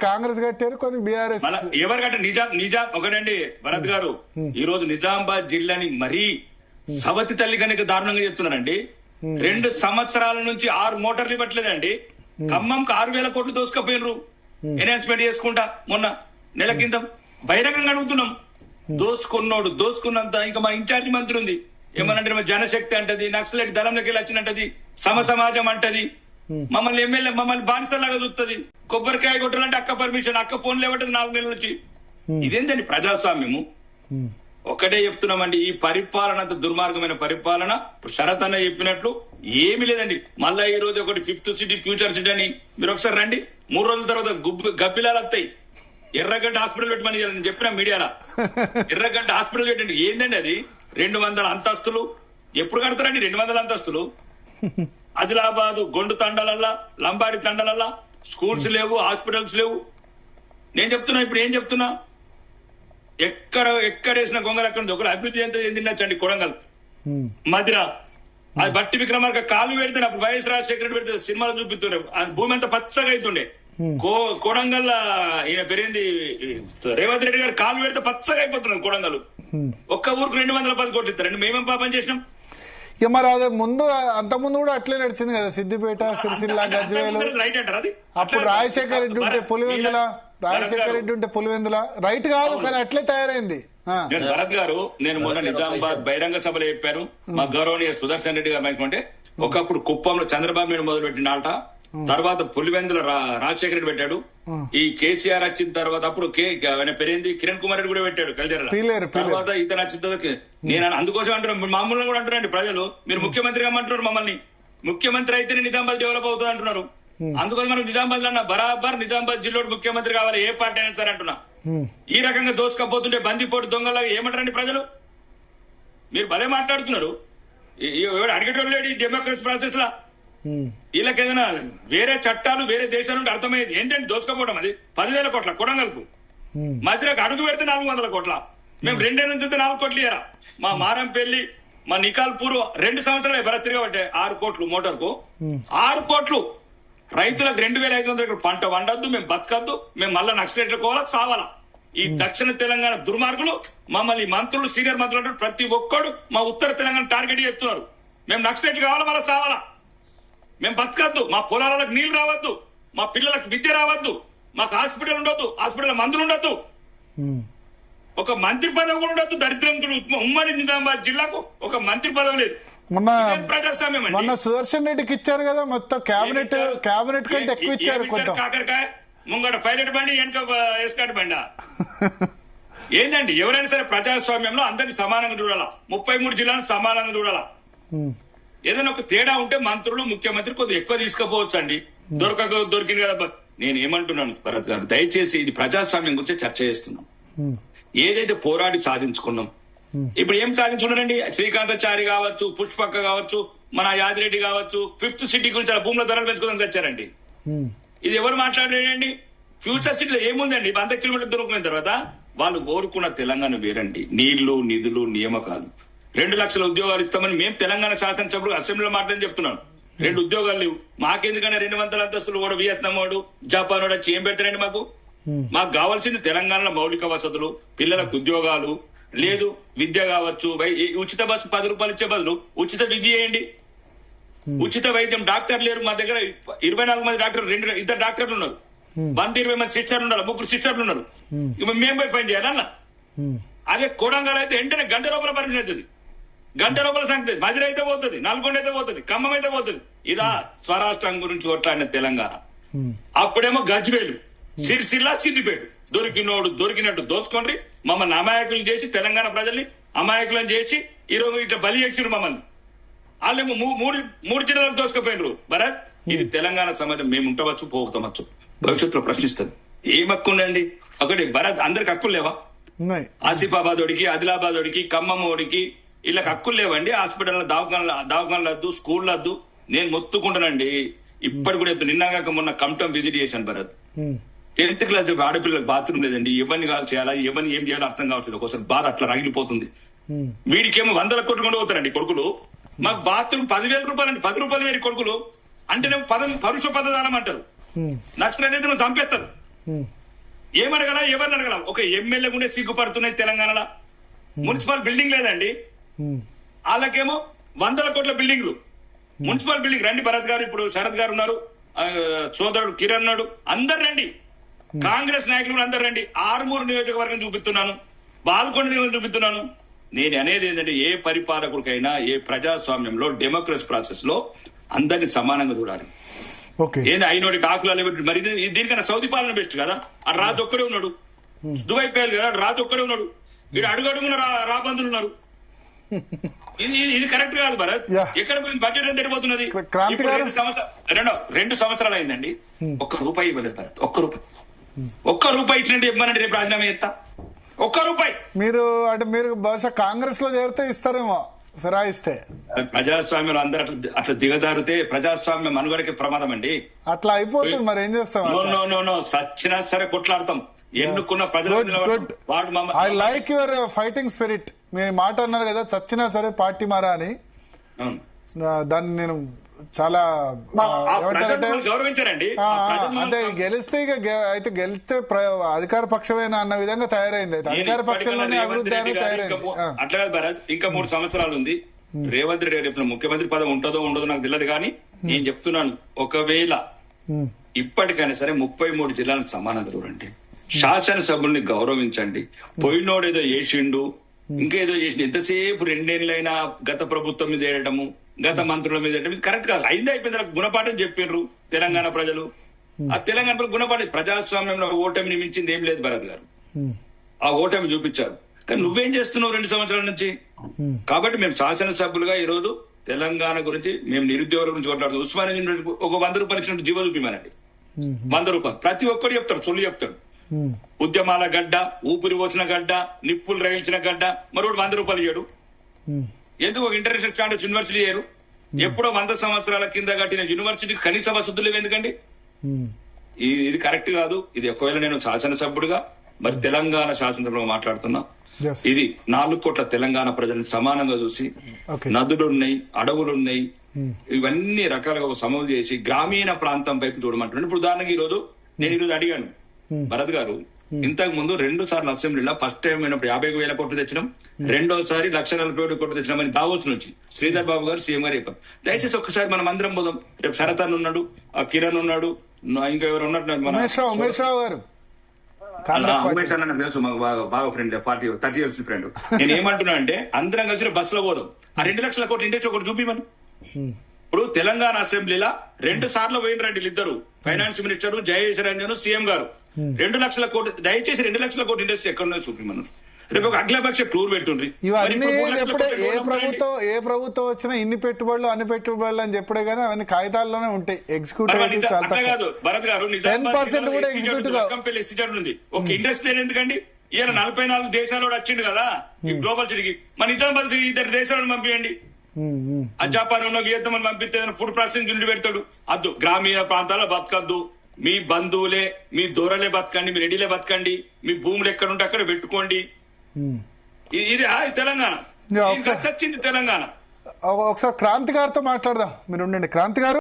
కాంగ్రెస్ కట్టారు, కొన్ని బీఆర్ఎస్. ఎవరు కట్టారు? నిజాం ఒకటండి భరత్ గారు, ఈ రోజు నిజామాబాద్ జిల్లాని మరీ సవతి తల్లి కనుక దారుణంగా చెప్తున్నారండి. 2 సంవత్సరాల నుంచి 6 మోటార్లు ఇవ్వట్లేదండి. ఖమ్మంకి 6,000 కోట్లు దోసుకపోయినరు ఎన్హాన్స్మెంట్ చేసుకుంటా. మొన్న నెల కింద బహిరంగంగా అడుగుతున్నాం. దోసుకున్నోడు దోసుకున్నంత. ఇంకా మా ఇన్ఛార్జి మంత్రి ఉంది, ఏమనంటే జనశక్తి అంటది, నక్సలైట్ దళంలోకి వెళ్ళి వచ్చినట్టది, సమాజం అంటది, మమ్మల్ని ఎమ్మెల్యే మమ్మల్ని బానిసలాగా చూస్తుంది. కొబ్బరికాయ కొట్టాలంటే అక్క పర్మిషన్, అక్క ఫోన్ లేవటది 4 నెలల నుంచి. ఇదేంటండి ప్రజాస్వామ్యము? ఒకటే చెప్తున్నామండి, ఈ పరిపాలన అంత దుర్మార్గమైన పరిపాలన. శరత్ అన్న చెప్పినట్లు ఏమీ లేదండి. మళ్ళా ఈ రోజు ఒకటి 5th సిటీ ఫ్యూచర్ సిటీ అని మీరు ఒకసారి రండి. 3 రోజుల తర్వాత గబ్బిలాలు వస్తాయి. ఎర్రగడ్డ హాస్పిటల్ పెట్టమని నేను చెప్పిన మీడియాలో. ఎర్రగడ్డ హాస్పిటల్ పెట్టండి. ఏందండి అది? 200 అంతస్తులు. ఎప్పుడు కడతారండి 200 అంతస్తులు? ఆదిలాబాద్ గొండు తండాలల్లా, లంబాడి తండాలల్లా స్కూల్స్ లేవు, హాస్పిటల్స్ లేవు. నేను చెప్తున్నా, ఇప్పుడు ఏం చెప్తున్నా, ఎక్కడేసిన గొంగలు అక్కడ ఉంది. ఒకరు అభివృద్ధి ఎంత చెందిండొచ్చండి. కొడంగల్ మధిర అది బట్టి విక్రమార్క కాలు పెడితే అప్పుడు వైఎస్ రాజశేఖర రెడ్డి పెడితే సినిమాలు చూపిస్తుండే, భూమి అంతా పచ్చగా అవుతుండే. కొడంగల్ ఈయన పేరేంది రేవంత్ రెడ్డి గారు కాలు పెడితే పచ్చగా అయిపోతున్నారు కొడంగల్. ఒక్క ఊరికి 210 కోట్లు ఇస్తారండి. మేమేం పాపం చేసినాం? ఇక మరి అదే ముందు అంతకుముందు కూడా అట్లే నడిచింది కదా, సిద్దిపేట, సిరిసిల్ల, గజ్వేలు. అప్పుడు రాజశేఖర రెడ్డి ఉంటే పులివెందుల, రైట్ కాదు కానీ అట్లే తయారైంది. భరత్ గారు, నేను మొన్న నిజామాబాద్ బహిరంగ సభలో చెప్పాను. మా గౌరవనీయ సుదర్శన్ రెడ్డి గారు అనుకుంటే, ఒకప్పుడు కుప్పంలో చంద్రబాబు నాయుడు మొదలు పెట్టిన తర్వాత పులివెందుల రాజశేఖర రెడ్డి పెట్టాడు. ఈ కేసీఆర్ వచ్చిన తర్వాత అప్పుడు పేరేంది కిరణ్ కుమార్ రెడ్డి కూడా పెట్టాడు కలిజర. తర్వాత ఇతను వచ్చిన తర్వాత నేను అందుకోసం అంటున్నాను, మామూలుగా కూడా అంటున్నాండి ప్రజలు, మీరు ముఖ్యమంత్రిగా అంటున్నారు మమ్మల్ని. ముఖ్యమంత్రి అయితేనే నిజామాబాద్ డెవలప్ అవుతుంది అంటున్నారు. అందుకోసం మనం నిజామాబాద్ అన్న బరాబర్ నిజామాబాద్ జిల్లాలో ముఖ్యమంత్రి కావాలి, ఏ పార్టీ అయినా సరే అంటున్నా. ఈ రకంగా దోసుకపోతుంటే బందిపోటు దొంగలాగా ఏమంటారండి ప్రజలు? మీరు భలే మాట్లాడుతున్నారు. అడిగేటోళ్ళు లేడు ఈ డెమోక్రసీ ప్రాసెస్ లా. వీళ్ళకి ఏదైనా వేరే చట్టాలు వేరే దేశాల నుండి అర్థమయ్యేది ఏంటంటే దోసుకపోవడం. అది 10,000 కోట్ల కొడంగల్కు, మధ్యలోకి అడుగు పెడితే 400 కోట్ల. మేము 2 నుంచి 4 కోట్లు ఇయ్యరా? మా మారంపల్లి, మా నికాల్పూర్ 2 సంవత్సరాలు భరత్ తిరగబట్టే 6 కోట్లు మోటార్కు. 6 కోట్లు రైతులకు 2,500 పంట వండద్దు, మేము బతకద్దు, మేము మళ్ళా నక్సలైట్ల కోవాలా సావాలా. ఈ దక్షిణ తెలంగాణ దుర్మార్గులు మమ్మల్ని మంత్రులు, సీనియర్ మంత్రులు ప్రతి ఒక్కడు మా ఉత్తర తెలంగాణ టార్గెట్ చేస్తున్నారు. మేము నక్సలైట్లు కావాలా, మళ్ళా సావాలా, మేము బతకద్దు, మా పొలాలకు నీళ్లు రావద్దు, మా పిల్లలకు విద్య రావద్దు, మాకు హాస్పిటల్ ఉండొద్దు, హాస్పిటల్ మందులు ఉండొద్దు, ఒక మంత్రి పదవి కూడా ఉండొద్దు. దరిద్రంతుడు ఉమ్మడి నిజామాబాద్ జిల్లాకు ఒక మంత్రి పదవి లేదు. మొన్న సుదర్శన్ రెడ్డికి ఇచ్చారు కదా, మొత్తం క్యాబినెట్ కంటే ఎక్కువ ఇచ్చారు. కాకరకాయ ముంగట పైలట్ బండి, వెనక ఎస్కాట్ బండా. ఏంటండి? ఎవరైనా సరే ప్రజాస్వామ్యంలో అందరినీ సమానంగా చూడాలా, 33 జిల్లాలను సమానంగా చూడాలా. ఏదైనా ఒక తేడా ఉంటే మంత్రులు, ముఖ్యమంత్రి కొద్దిగా ఎక్కువ తీసుకుపోవచ్చు అండి. దొరికింది కదా. నేను ఏమంటున్నాను భరత్ గారు, దయచేసి ఇది ప్రజాస్వామ్యం గురించి చర్చ చేస్తున్నాం. ఏదైతే పోరాడి సాధించుకున్నాం, ఇప్పుడు ఏం సాధించుకున్నారండి? శ్రీకాంతాచారి కావచ్చు, పుష్పక్క కావచ్చు, మన యాదిరెడ్డి కావచ్చు, 5th సిటీ గురించి భూముల ధరలు పెంచుకోవడానికి వచ్చారండి. ఇది ఎవరు మాట్లాడలేదండి? ఫ్యూచర్ సిటీలో ఏముందండి? 100 కిలోమీటర్లు దొరుకుతున్న తర్వాత వాళ్ళు కోరుకున్న తెలంగాణ వేరండి. నీళ్లు, నిధులు, నియామకాలు. 2 లక్షల ఉద్యోగాలు ఇస్తామని మేము తెలంగాణ శాసనసభ్యులు అసెంబ్లీలో మాట్లాడి చెప్తున్నాను. 2 ఉద్యోగాలు లేవు మాకెందుకంటే 200 అంతస్తులు కూడా వియత్నాం వాడు, జపాన్ వాడు వచ్చి ఏం పెడతారండి మాకు? మాకు కావాల్సింది తెలంగాణలో మౌలిక వసతులు, పిల్లలకు ఉద్యోగాలు, లేదు విద్య కావచ్చు, ఉచిత బస్సు 10 రూపాయలు ఇచ్చే బదులు ఉచిత విద్య చేయండి, ఉచిత వైద్యం. డాక్టర్ లేరు మా దగ్గర, 24 మంది డాక్టర్లు, 2 డాక్టర్లు ఉన్నారు, 120 మంది సిస్టర్లు ఉన్నారు, 3 సిస్టర్లు ఉన్నారు. మేము పోయి పని చేయాలన్నా. అదే కొడంగల్ అయితే వెంటనే గంట లోపల పర్మిషన్ అవుతుంది, గంట లోపల సంగతి. మధిర అయితే పోతుంది, నల్గొండ అయితే పోతుంది, ఖమ్మం అయితే పోతుంది. ఇదా స్వరాష్ట్రం గురించి కొట్లాడిన తెలంగాణ. అప్పుడేమో గజ్వేలు, సిరిసిల్ల, సిద్దిపేట దొరికినోడు దొరికినట్టు దోచుకోండి, మమ్మల్ని అమాయకులు చేసి, తెలంగాణ ప్రజల్ని అమాయకులను చేసి ఈరోజు ఇట్లా బలి చేసిరు మమ్మల్ని. వాళ్ళేమో 3 జిల్లాలకు దోసుకుపోయినరు. భరత్, ఇది తెలంగాణ సమాజం. మేము ఉండవచ్చు, పోతామచ్చు, భవిష్యత్తులో ప్రశ్నిస్తుంది. ఏం హక్కు ఉండండి? ఒకటి భరత్, అందరికి హక్కులు లేవా? ఆసిఫాబాద్ ఓడికి, ఆదిలాబాద్ ఓడికి, ఖమ్మం ఓడికి వీళ్ళకి హక్కులు లేవండి. హాస్పిటల్ దవాఖానలు వద్దు, స్కూల్ వద్దు. నేను మొత్తుకుంటానండి ఇప్పటి కూడా. నిన్నగాక మొన్న కంటం విజిట్ చేశాను భరత్. 10th క్లాస్ ఆడపిల్లలకు బాత్రూమ్ లేదండి. ఎవరిని కాల్ చేయాలా, ఎవరిని ఏం చేయాలో అర్థం కావట్లేదు. ఒకసారి బాధ అట్లా రగిలిపోతుంది. వీడికేమో 100 కోట్లు కొండ పోతారండి కొడుకులు. మాకు బాత్రూమ్ 10,000 రూపాయలు అండి, 10 రూపాయలు వేరే కొడుకులు. అంటే పరుష పదదానం అంటారు. నక్సలైట్ అయితే నువ్వు చంపేస్తారు. ఏమడగల ఎవరిని అడగల? ఒక ఎమ్మెల్యే కూడా సిగ్గుపడుతున్నాయి తెలంగాణలో. మున్సిపల్ బిల్డింగ్ లేదండి, వాళ్ళకేమో 100 కోట్ల బిల్డింగ్లు. మున్సిపల్ బిల్డింగ్ రండి, భరత్ గారు, ఇప్పుడు శరత్ గారు ఉన్నారు, సోదరుడు కిరణ్ ఉన్నాడు, అందరు రండి, కాంగ్రెస్ నాయకులు కూడా అందరు రండి. ఆర్మూరు నియోజకవర్గం చూపిస్తున్నాను, బాల్కొండ నియోజకవర్గం చూపిస్తున్నాను. నేను అనేది ఏంటంటే, ఏ పరిపాలకుడికైనా ఏ ప్రజాస్వామ్యంలో డెమోక్రసీ ప్రాసెస్ లో అందరినీ సమానంగా చూడాలి. ఏంది అయినోడికి ఆకులు పెట్టి మరి దీనికన్నా సౌదీ పాలన బెస్ట్ కదా. ఆ రాజు ఒక్కడే ఉన్నాడు, దుబాయ్ పేరు కదా, రాజు ఒక్కడే ఉన్నాడు, వీడు అడుగడుగున రాబందులు ఉన్నారు. ఇది కరెక్ట్ కాదు భరత్. ఎక్కడ పోయింది బడ్జెట్ ఎంత ఎడిపోతున్నది? 2 సంవత్సరాలు అయిందండి, ₹1 ఇవ్వలేదు భరత్. ₹1 ఇచ్చినట్టు ఇవ్వనండి, రేపు రాజీనామా చేస్తా. ₹1 మీరు అంటే మీరు బహుశా కాంగ్రెస్ లో చేరితే ఇస్తారేమో ఫిరాయిస్తే. ప్రజాస్వామ్యంలో అందరూ అట్లా దిగజారితే ప్రజాస్వామ్యం మనుగడకి ప్రమాదం అండి. అట్లా అయిపోతుంది, మరి ఏం చేస్తాం? నో సచ్చినా సరే కొట్లాడతాం. ఎన్నుకున్న ప్రజలు I like your fighting spirit. మీరు మాట అన్నారు కదా, చచ్చినా సరే పార్టీ మారా అని. దాన్ని నేను చాలా గౌరవించారండి. అంటే గెలిస్తే అయితే గెలిస్తే అధికార పక్షమేనా అన్న విధంగా తయారైంది. అధికార పక్షంలోనే అభివృద్ధి అని తయారైంది. అట్లా కాదు భరత్, ఇంకా 3 సంవత్సరాలు ఉంది. రేవంత్ రెడ్డి గారు ముఖ్యమంత్రి పదవి ఉంటుందో ఉండదో నాకు తెలియదు, కానీ నేను చెప్తున్నాను, ఒకవేళ ఇప్పటికైనా సరే 33 జిల్లాలకు సమానంగా చూడండి, శాసనసభ్యుల్ని గౌరవించండి. పోయినోడేదో చేసిండు, ఇంకేదో చేసిండు, ఎంతసేపు 2 ఏళ్ళైనా గత ప్రభుత్వం మీద వేయడము, గత మంత్రుల మీద వేయడం, ఇది కరెక్ట్ కాదు. అయింది అయిపోయింది, గుణపాఠం చెప్పిండ్రు తెలంగాణ ప్రజలు. ఆ తెలంగాణ ప్రజలు గుణపాఠం, ప్రజాస్వామ్యంలో ఓటమిని మించింది ఏం లేదు భరత్ గారు. ఆ ఓటమి చూపించారు, కానీ నువ్వేం చేస్తున్నావు 2 సంవత్సరాల నుంచి? కాబట్టి మేము శాసనసభ్యులుగా ఈ రోజు తెలంగాణ గురించి, మేము నిరుద్యోగుల గురించి కొట్లాడుతాం. ఉస్మానియా ఒక ₹100 ఇచ్చినట్టు జీవో చూపిమానండి, ₹100 ప్రతి ఒక్కరు చెప్తాడు, సొల్లు చెప్తాడు. ఉద్యమాల గడ్డ, ఊపిరి పోసిన గడ్డ, నిప్పులు రగిల్చిన గడ్డ, మరొకటి ₹100 ఇయ్యడు. ఎందుకు ఒక ఇంటర్నేషనల్ స్టాండర్డ్స్ యూనివర్సిటీ చేయరు? ఎప్పుడో 100 సంవత్సరాల కింద కట్టిన యూనివర్సిటీకి కనీస వసతులు ఎందుకండి? ఇది కరెక్ట్ కాదు. ఇది ఒకవేళ నేను శాసనసభ్యుడుగా, మరి తెలంగాణ శాసనసభ్యుడుగా మాట్లాడుతున్నా, ఇది 4 కోట్ల తెలంగాణ ప్రజల్ని సమానంగా చూసి, నదులున్నాయి, అడవులున్నాయి, ఇవన్నీ రకాలుగా సమూలు చేసి గ్రామీణ ప్రాంతం వైపు చూడమంటున్నాను. ఇప్పుడు ఉదాహరణకి నేను ఈరోజు అడిగాను భరత్ గారు, ఇంతకు ముందు 2 సార్లు అసెంబ్లీలో ఫస్ట్ టైం అయినప్పుడు 50,000 కోట్లు తెచ్చినాం, రెండోసారి 1,40,000 కోట్లు తెచ్చినామని దావోస్ నుంచి శ్రీధర్ బాబు గారు సీఎం గారు చెప్పారు. దయచేసి ఒక్కసారి మనం అందరం పోదాం. రేపు శరత్ అన్న ఉన్నాడు, కిరణ్ ఉన్నాడు, ఇంకా ఎవరు ఉన్నట్టు ఉమేష్ రావు గారు, ఉమేష్ అన్న నాకు తెలుసు, మాకు బాగా ఫ్రెండ్, 30 years ఫ్రెండ్. నేను ఏమంటున్నా అంటే, అందరం కలిసి బస్సులో పోదాం. ఆ 2 లక్షల కోట్లు ఇండెక్స్ ఒకటి చూపిమని. ఇప్పుడు తెలంగాణ అసెంబ్లీలో 2 సార్లు పోయినరండి ఇద్దరు, finance minister Jayesh Ranjan, CM గారు. 2 లక్షల కోట్లు, దయచేసి 2 లక్షల కోట్లు ఇండస్ట్రీ ఎక్కడున్నా చూపిమన్నారు. రేపు ఒక అఖిలపక్ష టూర్ పెట్టుండ్రి. ఇవన్నీ ఏ ప్రభుత్వం వచ్చినా ఇన్ని పెట్టుబడులు అన్ని పెట్టుబడులు అని చెప్పడే కానీ అవన్నీ కాగితాల్లోనే ఉంటాయి. ఎగ్జిక్యూటివ్ కాదు భరత్ గారు, 10% కూడా ఎగ్జిక్యూటివ్ ఉంది. ఒక ఇండస్ట్రీ ఎందుకండి? ఈయన 44 దేశాలు వచ్చిండు కదా ఈ గ్లోబల్ సిటీకి. మన నిజామాబాద్ 2 దేశాలను పంపించండి. ఆ జపాన్ గీతమని పంపిస్తే ఫుడ్ ప్రాసెసింగ్ యూనిట్ పెడతాడు. అద్దు, గ్రామీణ ప్రాంతాల్లో బతకద్దు, మీ బంధువులే, మీ దూరలే బతకండి, మీ రెడీలే బతకండి, మీ భూములు ఎక్కడుంటే అక్కడ పెట్టుకోండి. ఇది తెలంగాణ, చచ్చింది తెలంగాణ. ఒకసారి క్రాంతి గారితో మాట్లాడదాం. మీరు ఉండండి క్రాంతి గారు.